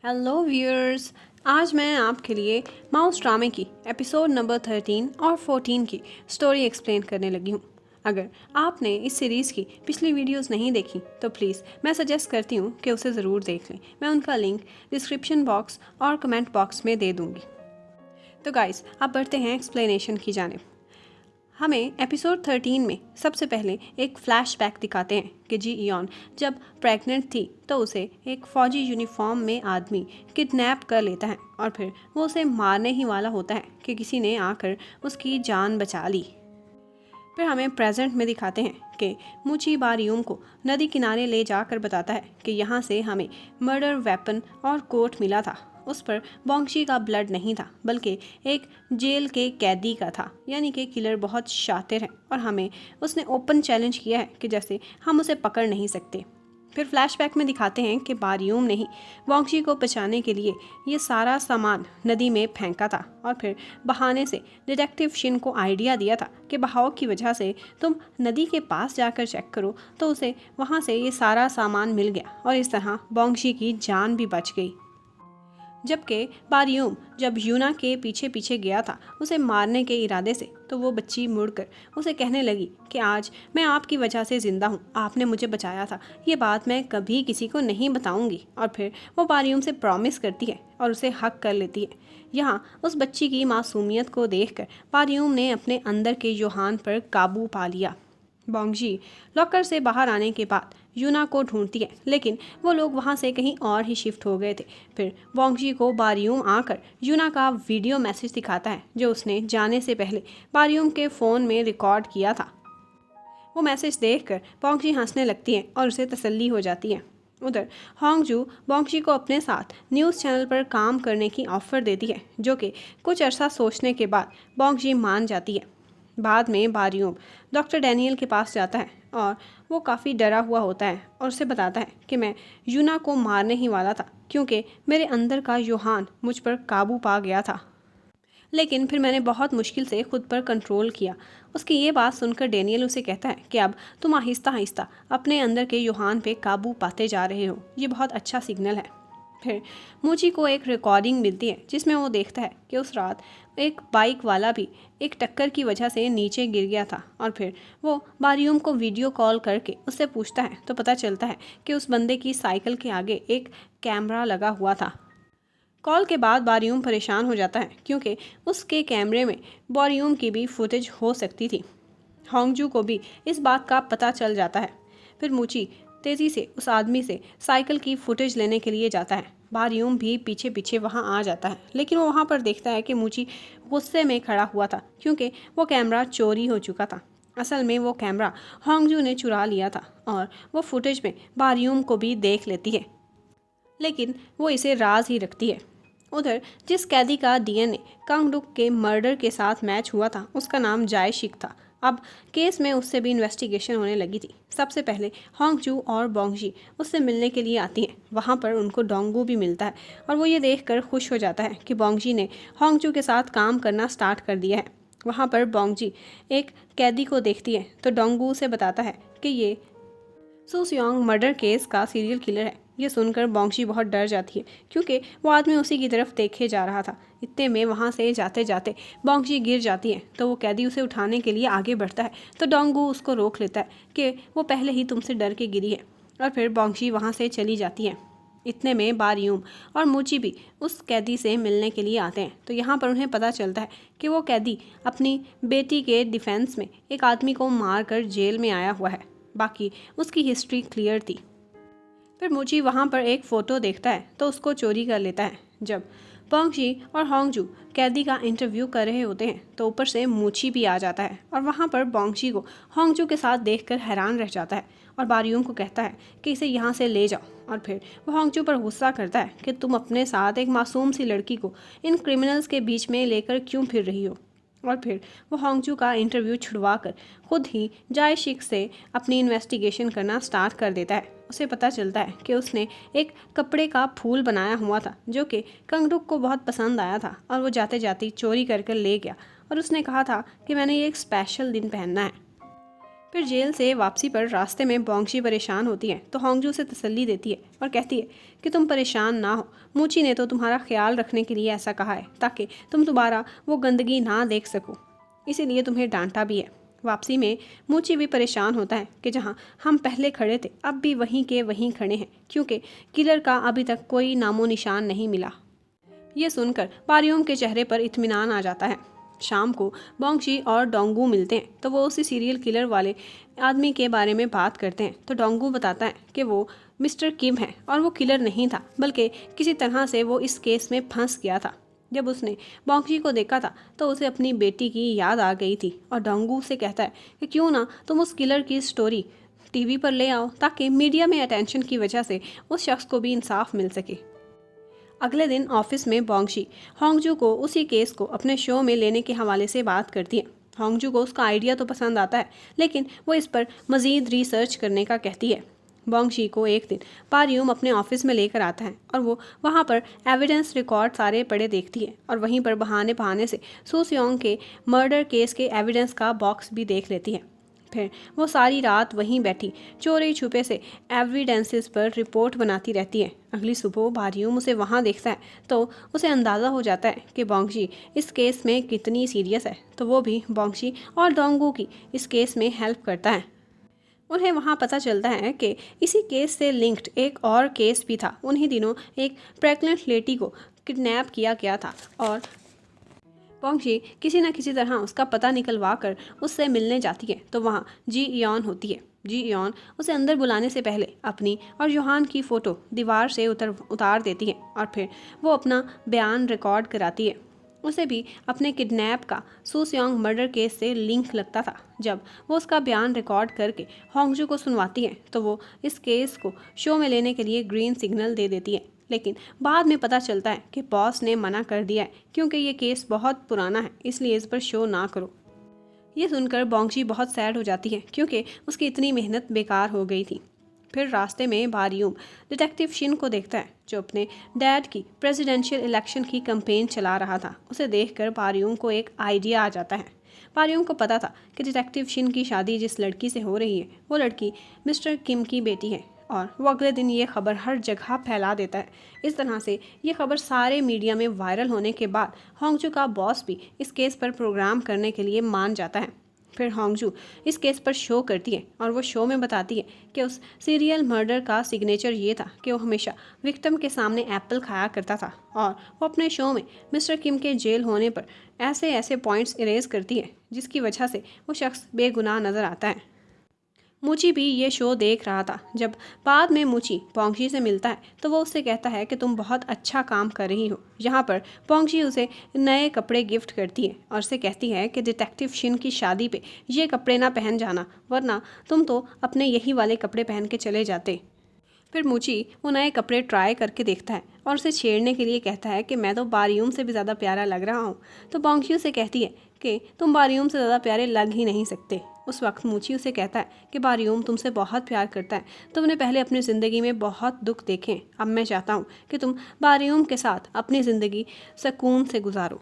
Hello viewers. आज मैं आपके लिए माउस ड्रामे की एपिसोड नंबर 13 और 14 की स्टोरी एक्सप्लेन करने लगी हूँ। अगर आपने इस सीरीज़ की पिछली वीडियोस नहीं देखी तो प्लीज़ मैं सजेस्ट करती हूँ कि उसे ज़रूर देख लें। मैं उनका लिंक डिस्क्रिप्शन बॉक्स और कमेंट बॉक्स में दे दूँगी। तो गाइस, अब बढ़ते हैं एक्सप्लेनेशन की जानिब। हमें एपिसोड 13 में सबसे पहले एक फ्लैशबैक दिखाते हैं कि जी इयॉन जब प्रेग्नेंट थी तो उसे एक फ़ौजी यूनिफॉर्म में आदमी किडनैप कर लेता है और फिर वो उसे मारने ही वाला होता है कि किसी ने आकर उसकी जान बचा ली। फिर हमें प्रेजेंट में दिखाते हैं कि मुची बारियूम को नदी किनारे ले जाकर बताता है कि यहाँ से हमें मर्डर वेपन और कोट मिला था। उस पर बोंगशी का ब्लड नहीं था बल्कि एक जेल के कैदी का था, यानी कि किलर बहुत शातिर है और हमें उसने ओपन चैलेंज किया है कि जैसे हम उसे पकड़ नहीं सकते। फिर फ्लैशबैक में दिखाते हैं कि बारियूम ने ही बोंगशी को बचाने के लिए ये सारा सामान नदी में फेंका था और फिर बहाने से डिटेक्टिव शिन को आइडिया दिया था कि बहाव की वजह से तुम नदी के पास जाकर चेक करो, तो उसे वहाँ से ये सारा सामान मिल गया और इस तरह बोंगशी की जान भी बच गई। जबकि बारियूम जब यूना के पीछे पीछे गया था उसे मारने के इरादे से, तो वो बच्ची मुड़कर उसे कहने लगी कि आज मैं आपकी वजह से ज़िंदा हूँ, आपने मुझे बचाया था, ये बात मैं कभी किसी को नहीं बताऊँगी। और फिर वो बारियूम से प्रॉमिस करती है और उसे हक कर लेती है। यहाँ उस बच्ची की मासूमियत को देखकर बारियूम ने अपने अंदर के योहान पर काबू पा लिया। बोंगजी लॉकर से बाहर आने के बाद यूना को ढूंढती है, लेकिन वो लोग वहाँ से कहीं और ही शिफ्ट हो गए थे। फिर बोंगजी को बारियूम आकर यूना का वीडियो मैसेज दिखाता है जो उसने जाने से पहले बारियूम के फ़ोन में रिकॉर्ड किया था। वो मैसेज देखकर बोंगजी हंसने लगती है और उसे तसल्ली हो जाती है। उधर होंगजू बोंगजी को अपने साथ न्यूज़ चैनल पर काम करने की ऑफ़र देती है, जो कि कुछ अरसा सोचने के बाद बोंगजी मान जाती है। बाद में बारियूम डॉक्टर डैनियल के पास जाता है और वो काफ़ी डरा हुआ होता है और उसे बताता है कि मैं यूना को मारने ही वाला था क्योंकि मेरे अंदर का योहान मुझ पर काबू पा गया था, लेकिन फिर मैंने बहुत मुश्किल से खुद पर कंट्रोल किया। उसकी ये बात सुनकर डैनियल उसे कहता है कि अब तुम आहिस्ता आहिस्ता अपने अंदर के योहान पे काबू पाते जा रहे हो, ये बहुत अच्छा सिग्नल है। फिर मूची को एक रिकॉर्डिंग मिलती है जिसमें वो देखता है कि उस रात एक बाइक वाला भी एक टक्कर की वजह से नीचे गिर गया था और फिर वो बारियूम को वीडियो कॉल करके उससे पूछता है तो पता चलता है कि उस बंदे की साइकिल के आगे एक कैमरा लगा हुआ था। कॉल के बाद बारियूम परेशान हो जाता है क्योंकि उसके कैमरे में बारियूम की भी फुटेज हो सकती थी। होंगजू को भी इस बात का पता चल जाता है। फिर मूची तेज़ी से उस आदमी से साइकिल की फुटेज लेने के लिए जाता है। बारियूम भी पीछे पीछे वहाँ आ जाता है, लेकिन वो वहाँ पर देखता है कि मूची गुस्से में खड़ा हुआ था क्योंकि वो कैमरा चोरी हो चुका था। असल में वो कैमरा होंगजू ने चुरा लिया था और वो फुटेज में बारियूम को भी देख लेती है, लेकिन वो इसे राज ही रखती है। उधर जिस कैदी का डीएनए कांगडुक के मर्डर के साथ मैच हुआ था उसका नाम जायशिक था। अब केस में उससे भी इन्वेस्टिगेशन होने लगी थी। सबसे पहले होंगजू और बोंगजी उससे मिलने के लिए आती हैं। वहाँ पर उनको डोंगू भी मिलता है और वो ये देखकर खुश हो जाता है कि बोंगजी ने होंगजू के साथ काम करना स्टार्ट कर दिया है। वहाँ पर बोंगजी एक कैदी को देखती है तो डोंगू उसे बताता है कि ये सुसियोंग मर्डर केस का सीरियल किलर है। ये सुनकर बोंगशी बहुत डर जाती है क्योंकि वो आदमी उसी की तरफ देखे जा रहा था। इतने में वहाँ से जाते जाते बोंगशी गिर जाती है तो वो कैदी उसे उठाने के लिए आगे बढ़ता है तो डोंगू उसको रोक लेता है कि वो पहले ही तुमसे डर के गिरी है, और फिर बोंगशी वहाँ से चली जाती है। इतने में बारियूम और मूची भी उस कैदी से मिलने के लिए आते हैं तो यहाँ पर उन्हें पता चलता है कि वो कैदी अपनी बेटी के डिफेंस में एक आदमी को मार कर जेल में आया हुआ है। बाकी उसकी हिस्ट्री क्लियर थी। फिर मूची वहाँ पर एक फ़ोटो देखता है तो उसको चोरी कर लेता है। जब बोंगशी और होंगजू कैदी का इंटरव्यू कर रहे होते हैं तो ऊपर से मूची भी आ जाता है और वहाँ पर बोंगशी को होंगजू के साथ देखकर हैरान रह जाता है और बारियूम को कहता है कि इसे यहाँ से ले जाओ। और फिर वो होंगजू पर गुस्सा करता है कि तुम अपने साथ एक मासूम सी लड़की को इन क्रिमिनल्स के बीच में लेकर क्यों फिर रही हो। और फिर वो होंगजू का इंटरव्यू छुड़वा कर खुद ही जायशिक से अपनी इन्वेस्टिगेशन करना स्टार्ट कर देता है। उसे पता चलता है कि उसने एक कपड़े का फूल बनाया हुआ था जो कि कंगडुक को बहुत पसंद आया था और वो जाते जाते चोरी कर कर ले गया और उसने कहा था कि मैंने ये एक स्पेशल दिन पहनना है। फिर जेल से वापसी पर रास्ते में बोंगशी परेशान होती है तो होंगजू से तसल्ली देती है और कहती है कि तुम परेशान ना हो, मूची ने तो तुम्हारा ख्याल रखने के लिए ऐसा कहा है ताकि तुम दोबारा वो गंदगी ना देख सको, इसीलिए तुम्हें डांटा भी है। वापसी में मूची भी परेशान होता है कि जहाँ हम पहले खड़े थे अब भी वहीं के वहीं खड़े हैं, क्योंकि किलर का अभी तक कोई नामो निशान नहीं मिला। ये सुनकर पारियोम के चेहरे पर इत्मीनान आ जाता है। शाम को बोंगशी और डोंगू मिलते हैं तो वो उसी सीरियल किलर वाले आदमी के बारे में बात करते हैं तो डोंगू बताता है कि वो मिस्टर किम है और वो किलर नहीं था, बल्कि किसी तरह से वो इस केस में फंस गया था। जब उसने बोंगशी को देखा था तो उसे अपनी बेटी की याद आ गई थी और डोंगू से कहता है कि क्यों ना तुम उस किलर की स्टोरी टीवी पर ले आओ ताकि मीडिया में अटेंशन की वजह से उस शख्स को भी इंसाफ मिल सके। अगले दिन ऑफिस में बोंगशी होंगजू को उसी केस को अपने शो में लेने के हवाले से बात करती है। होंगजू को उसका आइडिया तो पसंद आता है, लेकिन वो इस पर मज़ीद रिसर्च करने का कहती है। बोंगशी को एक दिन पारियोम अपने ऑफिस में लेकर आता है और वो वहाँ पर एविडेंस रिकॉर्ड सारे पड़े देखती है और वहीं पर बहाने बहाने से सू सियोंग के मर्डर केस के एविडेंस का बॉक्स भी देख लेती है। फिर वो सारी रात वहीं बैठी चोरी छुपे से एविडेंसेस पर रिपोर्ट बनाती रहती है। अगली सुबह पारियोम उसे वहाँ देखता है तो उसे अंदाज़ा हो जाता है कि बोंगशी इस केस में कितनी सीरियस है, तो वो भी बोंगशी और डोंगू की इस केस में हेल्प करता है। उन्हें वहाँ पता चलता है कि इसी केस से लिंक्ड एक और केस भी था। उन्हीं दिनों एक प्रेग्नेंट लेडी को किडनैप किया गया था और बोंगशी किसी न किसी तरह उसका पता निकलवा कर उससे मिलने जाती है तो वहाँ जी इयॉन होती है। जी इयॉन उसे अंदर बुलाने से पहले अपनी और योहान की फ़ोटो दीवार से उतार देती है और फिर वो अपना बयान रिकॉर्ड कराती है। उसे भी अपने किडनैप का सू सियोंग मर्डर केस से लिंक लगता था। जब वो उसका बयान रिकॉर्ड करके होंगजू को सुनवाती है तो वो इस केस को शो में लेने के लिए ग्रीन सिग्नल दे देती है, लेकिन बाद में पता चलता है कि बॉस ने मना कर दिया है क्योंकि ये केस बहुत पुराना है, इसलिए इस पर शो ना करो। ये सुनकर बोंगशी बहुत सैड हो जाती है क्योंकि उसकी इतनी मेहनत बेकार हो गई थी। फिर रास्ते में बारियूम डिटेक्टिव शिन को देखता है जो अपने डैड की प्रेसिडेंशियल इलेक्शन की कैंपेन चला रहा था। उसे देखकर बारियूम को एक आइडिया आ जाता है। बारियूम को पता था कि डिटेक्टिव शिन की शादी जिस लड़की से हो रही है वो लड़की मिस्टर किम की बेटी है और वो अगले दिन ये खबर हर जगह फैला देता है। इस तरह से ये खबर सारे मीडिया में वायरल होने के बाद होंगजू का बॉस भी इस केस पर प्रोग्राम करने के लिए मान जाता है। फिर होंगजू इस केस पर शो करती है और वो शो में बताती है कि उस सीरियल मर्डर का सिग्नेचर ये था कि वो हमेशा विक्टिम के सामने एप्पल खाया करता था और वो अपने शो में मिस्टर किम के जेल होने पर ऐसे ऐसे पॉइंट्स इरेज करती है जिसकी वजह से वो शख्स बेगुनाह नज़र आता है। मूची भी ये शो देख रहा था। जब बाद में मूची पोंगशी से मिलता है तो वो उससे कहता है कि तुम बहुत अच्छा काम कर रही हो। यहाँ पर पोंगशी उसे नए कपड़े गिफ्ट करती है और उसे कहती है कि डिटेक्टिव शिन की शादी पे ये कपड़े ना पहन जाना, वरना तुम तो अपने यही वाले कपड़े पहन के चले जाते। फिर मूची वो नए कपड़े ट्राई करके देखता है और उसे छेड़ने के लिए कहता है कि मैं तो बारियूम से भी ज़्यादा प्यारा लग रहा हूँ। तो पोंगशी उसे कहती है कि तुम बारियूम से ज़्यादा प्यारे लग ही नहीं सकते। उस वक्त मूची उसे कहता है कि बारियूम तुमसे बहुत प्यार करता है, तुमने पहले अपनी ज़िंदगी में बहुत दुख देखे, अब मैं चाहता हूँ कि तुम बारियूम के साथ अपनी ज़िंदगी सुकून से गुजारो।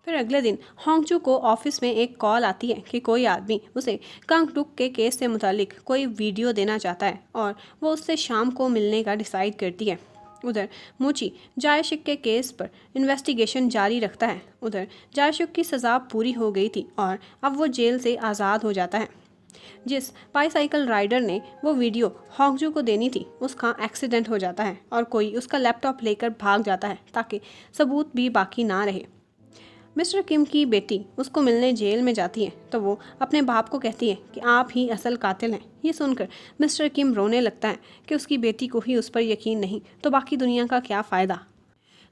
फिर अगले दिन होंगजू को ऑफिस में एक कॉल आती है कि कोई आदमी उसे कांगडुक के केस से मुतालिक कोई वीडियो देना चाहता है और वो उससे शाम को मिलने का डिसाइड करती है। उधर मूची जायशिक के केस पर इन्वेस्टिगेशन जारी रखता है। उधर जायशिक की सज़ा पूरी हो गई थी और अब वो जेल से आज़ाद हो जाता है। जिस बाईसाइकिल राइडर ने वो वीडियो होंगजू को देनी थी उसका एक्सीडेंट हो जाता है और कोई उसका लैपटॉप लेकर भाग जाता है ताकि सबूत भी बाकी ना रहे। मिस्टर किम की बेटी उसको मिलने जेल में जाती है तो वो अपने बाप को कहती है कि आप ही असल कातिल हैं। ये सुनकर मिस्टर किम रोने लगता है कि उसकी बेटी को ही उस पर यकीन नहीं तो बाकी दुनिया का क्या फ़ायदा।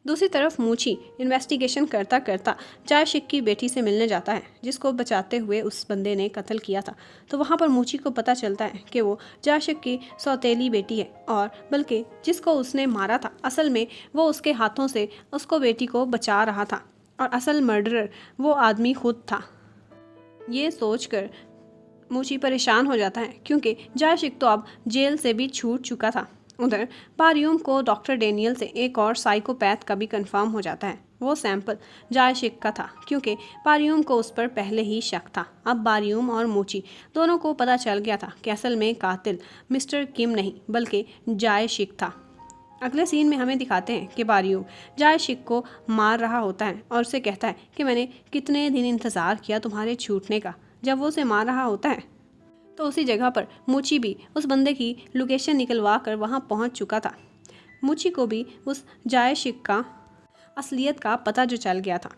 दूसरी तरफ मूची इन्वेस्टिगेशन करता करता जायशिक की बेटी से मिलने जाता है जिसको बचाते हुए उस बंदे ने कत्ल किया था। तो वहाँ पर मूची को पता चलता है कि वो जायशिक की सौतेली बेटी है और बल्कि जिसको उसने मारा था असल में वो उसके हाथों से उसको बेटी को बचा रहा था और असल मर्डरर वो आदमी खुद था। ये सोचकर मूची परेशान हो जाता है क्योंकि जायशिक तो अब जेल से भी छूट चुका था। उधर बारियूम को डॉक्टर डेनियल से एक और साइकोपैथ का भी कंफर्म हो जाता है वो सैंपल जायशिक का था क्योंकि बारियूम को उस पर पहले ही शक था। अब बारियूम और मोची दोनों को पता चल गया था कि असल में कातिल मिस्टर किम नहीं बल्कि जायशिक था। अगले सीन में हमें दिखाते हैं कि बारियूम जायशिक को मार रहा होता है और उसे कहता है कि मैंने कितने दिन इंतज़ार किया तुम्हारे छूटने का। जब वो उसे मार रहा होता है तो उसी जगह पर मूची भी उस बंदे की लोकेशन निकलवा कर वहाँ पहुँच चुका था। मूची को भी उस जायशिक का असलियत का पता जो चल गया था।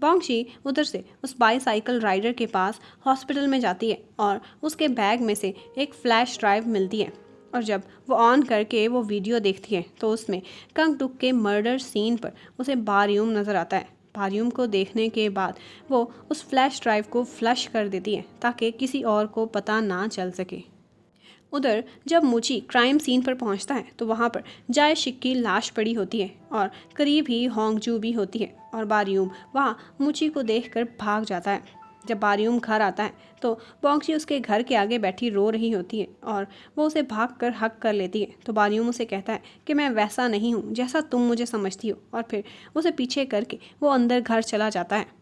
बोंगशी उधर से उस बाईसाइकिल राइडर के पास हॉस्पिटल में जाती है और उसके बैग में से एक फ्लैश ड्राइव मिलती है और जब वो ऑन करके वो वीडियो देखती है तो उसमें कंगडुक के मर्डर सीन पर उसे बारियूम नज़र आता है। बारियूम को देखने के बाद वो उस फ्लैश ड्राइव को फ्लश कर देती है ताकि किसी और को पता ना चल सके। उधर जब मूची क्राइम सीन पर पहुंचता है तो वहां पर जायशिक की लाश पड़ी होती है और करीब ही होंगजू भी होती है और बारियूम वहां मूची को देखकर भाग जाता है। जब बारियूम घर आता है तो बोंगशी उसके घर के आगे बैठी रो रही होती है और वो उसे भाग कर हक कर लेती है। तो बारियूम उसे कहता है कि मैं वैसा नहीं हूँ जैसा तुम मुझे समझती हो और फिर उसे पीछे करके वो अंदर घर चला जाता है।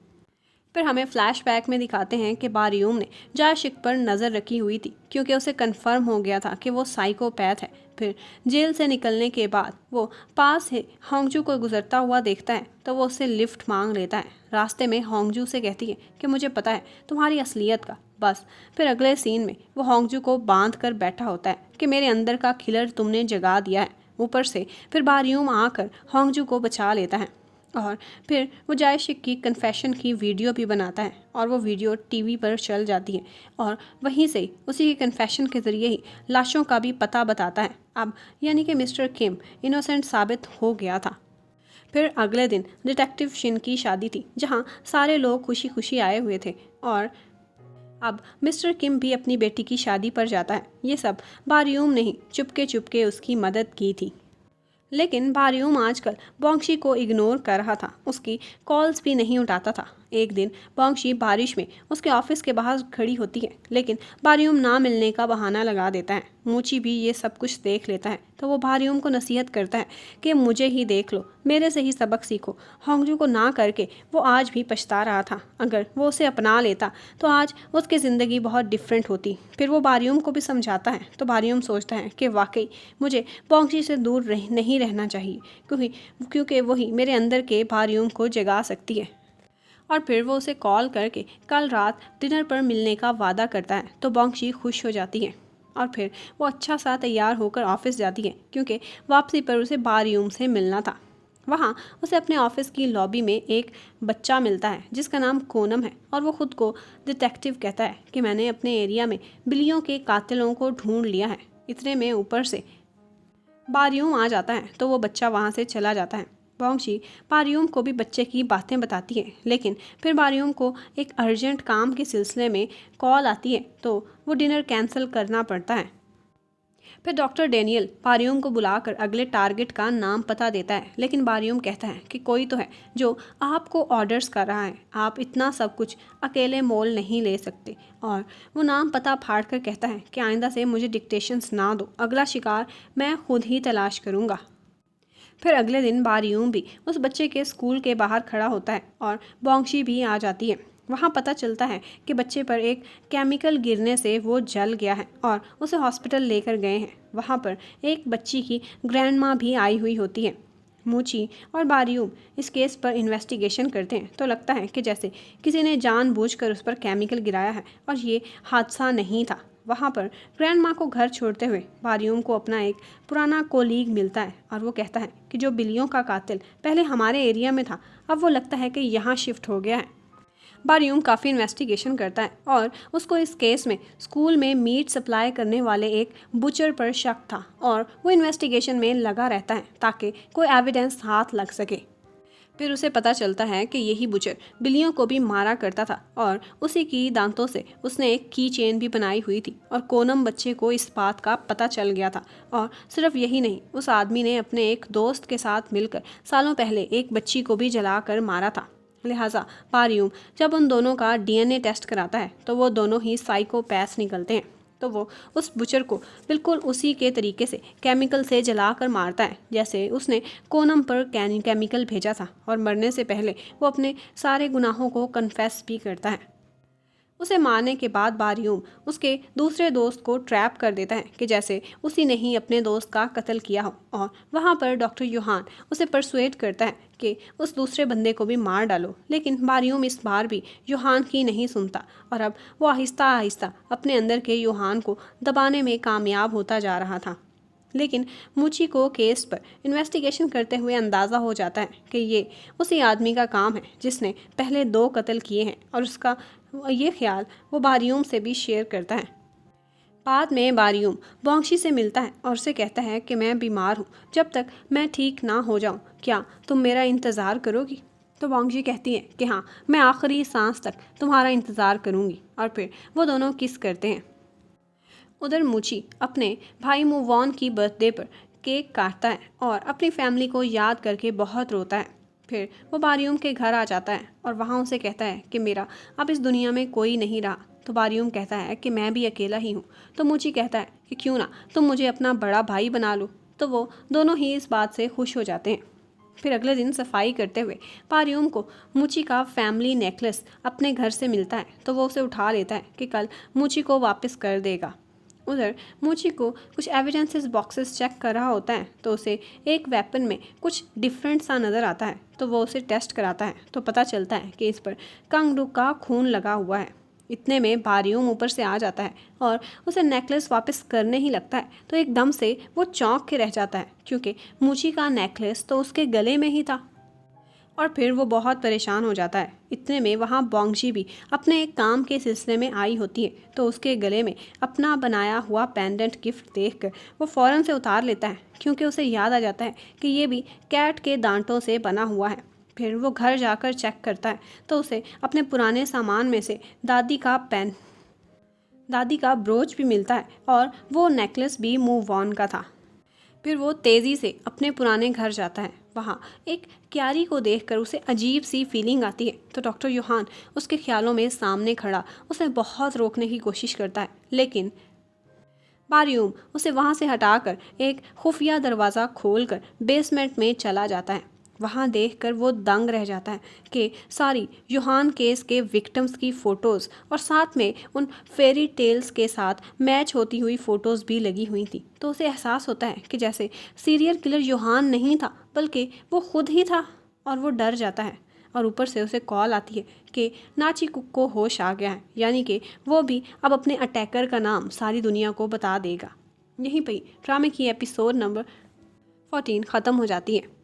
फिर हमें फ्लैशबैक में दिखाते हैं कि बारियूम ने जायशिक पर नज़र रखी हुई थी क्योंकि उसे कंफर्म हो गया था कि वो साइकोपैथ है। फिर जेल से निकलने के बाद वो पास है होंगजू को गुजरता हुआ देखता है तो वो उससे लिफ्ट मांग लेता है। रास्ते में होंगजू से कहती है कि मुझे पता है तुम्हारी असलियत का। बस फिर अगले सीन में वो होंगजू को बांध कर बैठा होता है कि मेरे अंदर का किलर तुमने जगा दिया है। ऊपर से फिर बारियूम आकर होंगजू को बचा लेता है और फिर वो जायशिक की कन्फेशन की वीडियो भी बनाता है और वो वीडियो टीवी पर चल जाती है और वहीं से उसी के कन्फेशन के ज़रिए ही लाशों का भी पता बताता है। अब यानी कि मिस्टर किम इनोसेंट साबित हो गया था। फिर अगले दिन डिटेक्टिव शिन की शादी थी जहां सारे लोग खुशी खुशी आए हुए थे और अब मिस्टर किम भी अपनी बेटी की शादी पर जाता है। ये सब बारियूम ने ही चुपके चुपके उसकी मदद की थी। लेकिन बारियूम आजकल बोंगशी को इग्नोर कर रहा था, उसकी कॉल्स भी नहीं उठाता था। एक दिन बोंगशी बारिश में उसके ऑफिस के बाहर खड़ी होती है लेकिन बारियूम ना मिलने का बहाना लगा देता है। मूची भी ये सब कुछ देख लेता है तो वो बारियूम को नसीहत करता है कि मुझे ही देख लो, मेरे से ही सबक सीखो। होंगजू को ना करके वो आज भी पछता रहा था। अगर वो उसे अपना लेता तो आज उसकी ज़िंदगी बहुत डिफरेंट होती। फिर वो बारियूम को भी समझाता है तो बारियूम सोचता है कि वाकई मुझे बोंगशी से दूर नहीं रहना चाहिए क्योंकि वही मेरे अंदर के बारियूम को जगा सकती है। और फिर वो उसे कॉल करके कल रात डिनर पर मिलने का वादा करता है तो बोंगशी खुश हो जाती है और फिर वो अच्छा सा तैयार होकर ऑफिस जाती है क्योंकि वापसी पर उसे बारियूम से मिलना था। वहाँ उसे अपने ऑफिस की लॉबी में एक बच्चा मिलता है जिसका नाम कोनम है और वो खुद को डिटेक्टिव कहता है कि मैंने अपने एरिया में बिल्लियों के कातिलों को ढूंढ लिया है। इतने में ऊपर से बारियूम आ जाता है तो वो बच्चा वहाँ से चला जाता है। बोंगशी बारियूम को भी बच्चे की बातें बताती है लेकिन फिर बारियूम को एक अर्जेंट काम के सिलसिले में कॉल आती है तो वो डिनर कैंसिल करना पड़ता है। फिर डॉक्टर डेनियल बारियूम को बुलाकर अगले टारगेट का नाम पता देता है लेकिन बारियूम कहता है कि कोई तो है जो आपको ऑर्डर्स कर रहा है, आप इतना सब कुछ अकेले मोल नहीं ले सकते। और वो नाम पता फाड़ कर कहता है कि आइंदा से मुझे डिक्टेशंस ना दो, अगला शिकार मैं खुद ही तलाश करूँगा। फिर अगले दिन बारियूम भी उस बच्चे के स्कूल के बाहर खड़ा होता है और बोंगशी भी आ जाती है। वहाँ पता चलता है कि बच्चे पर एक केमिकल गिरने से वो जल गया है और उसे हॉस्पिटल लेकर गए हैं। वहाँ पर एक बच्ची की ग्रैंडमा भी आई हुई होती है। मूची और बारियूम इस केस पर इन्वेस्टिगेशन करते हैं तो लगता है कि जैसे किसी ने जानबूझकर उस पर केमिकल गिराया है और ये हादसा नहीं था। वहाँ पर ग्रैंडमा को घर छोड़ते हुए बारियूम को अपना एक पुराना कोलीग मिलता है और वो कहता है कि जो बिल्लियों का कातिल पहले हमारे एरिया में था अब वो लगता है कि यहाँ शिफ्ट हो गया है। बारियूम काफ़ी इन्वेस्टिगेशन करता है और उसको इस केस में स्कूल में मीट सप्लाई करने वाले एक बुचर पर शक था और वो इन्वेस्टिगेशन में लगा रहता है ताकि कोई एविडेंस हाथ लग सके। फिर उसे पता चलता है कि यही बुचर बिल्लियों को भी मारा करता था और उसी की दांतों से उसने एक की चेन भी बनाई हुई थी और कोनम बच्चे को इस बात का पता चल गया था। और सिर्फ यही नहीं, उस आदमी ने अपने एक दोस्त के साथ मिलकर सालों पहले एक बच्ची को भी जलाकर मारा था। लिहाजा बारियूम जब उन दोनों का DNA टेस्ट कराता है तो वो दोनों ही साइकोपैथ निकलते हैं। तो वो उस बुचर को बिल्कुल उसी के तरीके से केमिकल से जला कर मारता है जैसे उसने कोनम पर केमिकल भेजा था, और मरने से पहले वो अपने सारे गुनाहों को कन्फेस भी करता है। उसे मारने के बाद बारियूम उसके दूसरे दोस्त को ट्रैप कर देता है कि जैसे उसी ने ही अपने दोस्त का कत्ल किया हो, और वहाँ पर डॉक्टर यूहान उसे परसुएट करता है कि उस दूसरे बंदे को भी मार डालो। लेकिन बारियूम इस बार भी यूहान की नहीं सुनता, और अब वो आहिस्ता आहिस्ता अपने अंदर के यूहान को दबाने में कामयाब होता जा रहा था। लेकिन मूची को केस पर इन्वेस्टिगेशन करते हुए अंदाज़ा हो जाता है कि ये उसी आदमी का काम है जिसने पहले 2 कत्ल किए हैं, और उसका ये ख्याल वो बारियूम से भी शेयर करता है। बाद में बारियूम बोंगशी से मिलता है और उसे कहता है कि मैं बीमार हूँ, जब तक मैं ठीक ना हो जाऊँ क्या तुम मेरा इंतज़ार करोगी? तो बोंगशी कहती है कि हाँ, मैं आखिरी सांस तक तुम्हारा इंतज़ार करूँगी, और फिर वो दोनों किस करते हैं। उधर मूची अपने भाई मूवॉन की बर्थडे पर केक काटता है और अपनी फैमिली को याद करके बहुत रोता है। फिर वो बारियूम के घर आ जाता है और वहाँ उसे कहता है कि मेरा अब इस दुनिया में कोई नहीं रहा। तो बारियूम कहता है कि मैं भी अकेला ही हूँ। तो मूची कहता है कि क्यों ना तुम मुझे अपना बड़ा भाई बना लो। तो वो दोनों ही इस बात से खुश हो जाते हैं। फिर अगले दिन सफाई करते हुए बारियूम को मूची का फैमिली नेकलेस अपने घर से मिलता है, तो वो उसे उठा लेता है कि कल मूची को वापस कर देगा। उधर मूची को कुछ एविडेंसेस बॉक्सेस चेक कर रहा होता है, तो उसे एक वेपन में कुछ डिफरेंट सा नज़र आता है। तो वो उसे टेस्ट कराता है, तो पता चलता है कि इस पर कांगडुक का खून लगा हुआ है। इतने में बारियूम ऊपर से आ जाता है और उसे नेकलेस वापस करने ही लगता है, तो एकदम से वो चौंक के रह जाता है क्योंकि मूची का नेकलेस तो उसके गले में ही था। और फिर वो बहुत परेशान हो जाता है। इतने में वहाँ बोंगशी भी अपने एक काम के सिलसिले में आई होती है, तो उसके गले में अपना बनाया हुआ पेंडेंट गिफ्ट देखकर वो फ़ौरन से उतार लेता है क्योंकि उसे याद आ जाता है कि ये भी कैट के दांतों से बना हुआ है। फिर वो घर जाकर चेक करता है, तो उसे अपने पुराने सामान में से दादी का ब्रोच भी मिलता है, और वो नेकलेस भी मूव ऑन का था। फिर वो तेज़ी से अपने पुराने घर जाता है। वहाँ एक क्यारी को देखकर उसे अजीब सी फीलिंग आती है, तो डॉक्टर यूहान उसके ख्यालों में सामने खड़ा उसे बहुत रोकने की कोशिश करता है, लेकिन बारियूम उसे वहाँ से हटाकर एक खुफिया दरवाज़ा खोलकर बेसमेंट में चला जाता है। वहाँ देखकर वो दंग रह जाता है कि सारी यूहान केस के विक्टिम्स की फ़ोटोज़ और साथ में उन फेरी टेल्स के साथ मैच होती हुई फ़ोटोज़ भी लगी हुई थी। तो उसे एहसास होता है कि जैसे सीरियल किलर यूहान नहीं था बल्कि वो खुद ही था, और वो डर जाता है। और ऊपर से उसे कॉल आती है कि नाची कुक को होश आ गया है, यानी कि वो भी अब अपने अटैकर का नाम सारी दुनिया को बता देगा। यहीं पर ड्रामे की एपिसोड नंबर 14 ख़त्म हो जाती है।